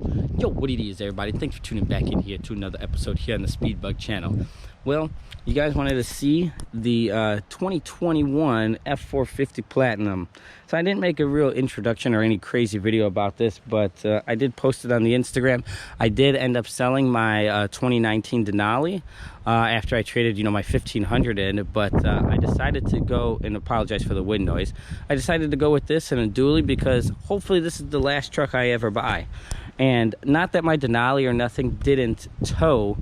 Yo, what it is, everybody? Thanks for tuning back in here to another episode here on the Speedbug channel. Well, you guys wanted to see the 2021 F450 Platinum. So I didn't make a real introduction or any crazy video about this, but I did post it on the Instagram. I did end up selling my 2019 Denali after I traded, my 1500 in, but I decided to go, and apologize for the wind noise, I decided to go with this in a dually because hopefully this is the last truck I ever buy. And not that my Denali or nothing didn't tow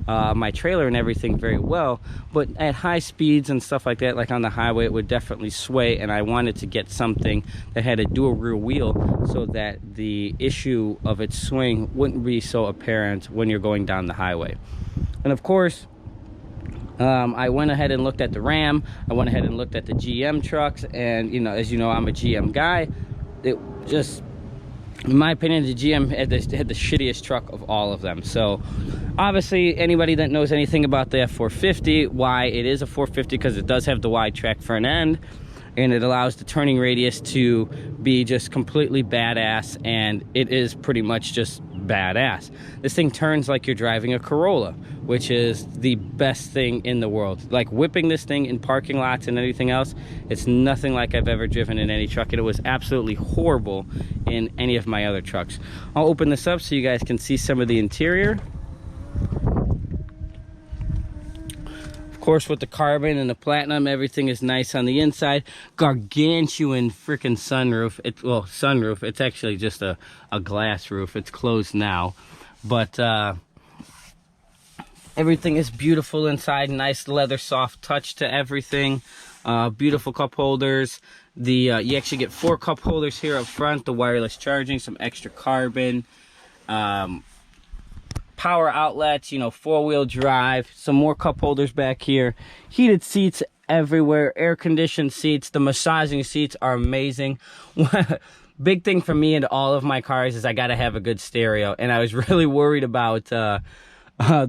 my trailer and everything very well, but at high speeds and stuff like that, like on the highway, it would definitely sway, and I wanted to get something that had a dual rear wheel so that the issue of its swing wouldn't be so apparent when you're going down the highway. And of course, I went ahead and looked at the Ram, I went ahead and looked at the GM trucks, and as you know, I'm a GM guy. It just, in my opinion, the GM had the shittiest truck of all of them. So obviously anybody that knows anything about the F450, why it is a 450, because it does have the wide track front end and it allows the turning radius to be just completely badass, and it is pretty much just badass. This thing turns like you're driving a Corolla, which is the best thing in the world. Like whipping this thing in parking lots and anything else, it's nothing like I've ever driven in any truck, and it was absolutely horrible in any of my other trucks. I'll open this up so you guys can see some of the interior. Of course, with the carbon and the platinum, everything is nice on the inside. Gargantuan freaking sunroof. Sunroof. It's actually just a glass roof. It's closed now, but everything is beautiful inside. Nice leather soft touch to everything. Beautiful cup holders. You actually get 4 cup holders here up front. The wireless charging, some extra carbon. Power outlets, 4-wheel drive, some more cup holders back here, heated seats everywhere, air conditioned seats. The massaging seats are amazing. Big thing for me in all of my cars is I gotta have a good stereo, and I was really worried about the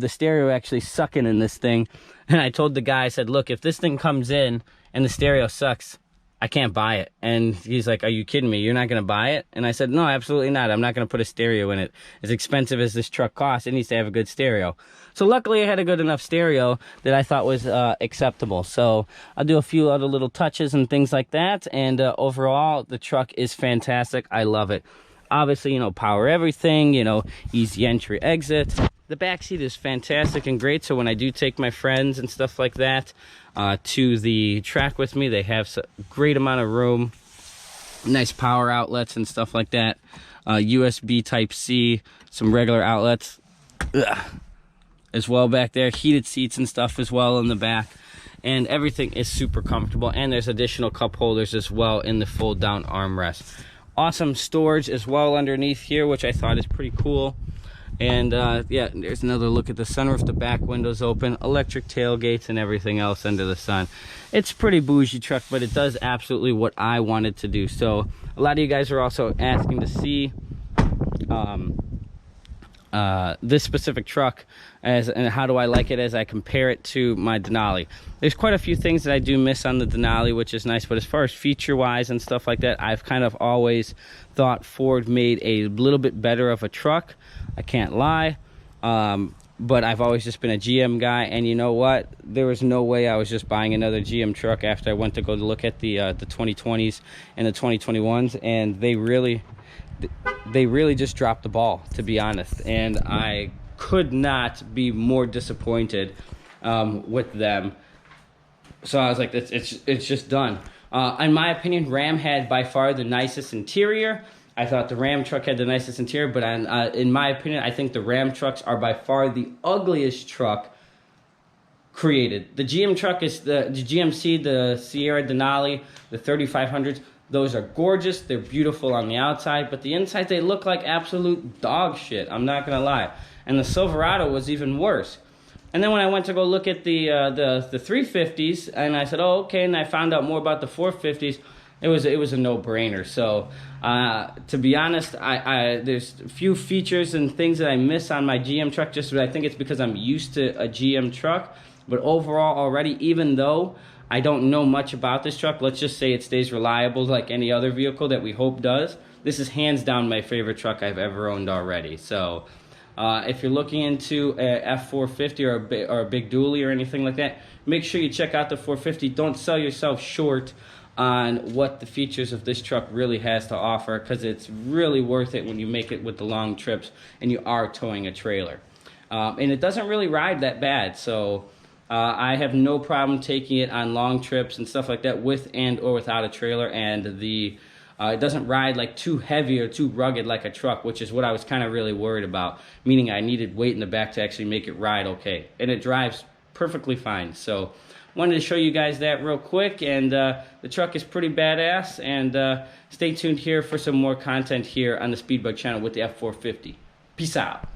stereo actually sucking in this thing. And I told the guy, I said, look, if this thing comes in and the stereo sucks, I can't buy it. And he's like, are you kidding me? You're not going to buy it? And I said, no, absolutely not. I'm not going to put a stereo in it. As expensive as this truck costs, it needs to have a good stereo. So luckily I had a good enough stereo that I thought was acceptable. So I'll do a few other little touches and things like that. And overall, the truck is fantastic. I love it. Obviously, power everything, easy entry exit. The back seat is fantastic and great. So when I do take my friends and stuff like that to the track with me, they have a great amount of room, nice power outlets and stuff like that. USB Type-C, some regular outlets as well back there. Heated seats and stuff as well in the back. And everything is super comfortable. And there's additional cup holders as well in the fold down armrest. Awesome storage as well underneath here, which I thought is pretty cool. And yeah, there's another look at the sunroof. The back windows open, electric tailgates, and everything else under the sun. It's a pretty bougie truck, but it does absolutely what I wanted to do. So a lot of you guys are also asking to see this specific truck and how do I like it as I compare it to my Denali. There's quite a few things that I do miss on the Denali, which is nice, but as far as feature wise and stuff like that, I've kind of always thought Ford made a little bit better of a truck. I can't lie, but I've always just been a GM guy, and you know what? There was no way I was just buying another GM truck after I went to go look at the 2020s and the 2021s, and they really just dropped the ball, to be honest, and I could not be more disappointed with them. So I was like, it's just done. In my opinion, Ram had by far the nicest interior. I thought the Ram truck had the nicest interior, but in my opinion, I think the Ram trucks are by far the ugliest truck created. The GM truck is the GMC, the Sierra Denali, the 3500s. Those are gorgeous. They're beautiful on the outside, but the inside, they look like absolute dog shit. I'm not going to lie. And the Silverado was even worse. And then when I went to go look at the 350s, and I said, oh, okay, and I found out more about the 450s, it was a no-brainer. So to be honest, there's a few features and things that I miss on my GM truck, just I think it's because I'm used to a GM truck. But overall already, even though I don't know much about this truck. Let's just say it stays reliable like any other vehicle that we hope does. This is hands down my favorite truck I've ever owned already. So if you're looking into a F450 or a big dually or anything like that, make sure you check out the 450. Don't sell yourself short on what the features of this truck really has to offer, because it's really worth it when you make it with the long trips and you are towing a trailer. And it doesn't really ride that bad, so I have no problem taking it on long trips and stuff like that with and or without a trailer, and it doesn't ride like too heavy or too rugged like a truck, which is what I was kind of really worried about, meaning I needed weight in the back to actually make it ride okay. And it drives perfectly fine. So wanted to show you guys that real quick, and the truck is pretty badass, and stay tuned here for some more content here on the Speedbug channel with the F450. Peace out.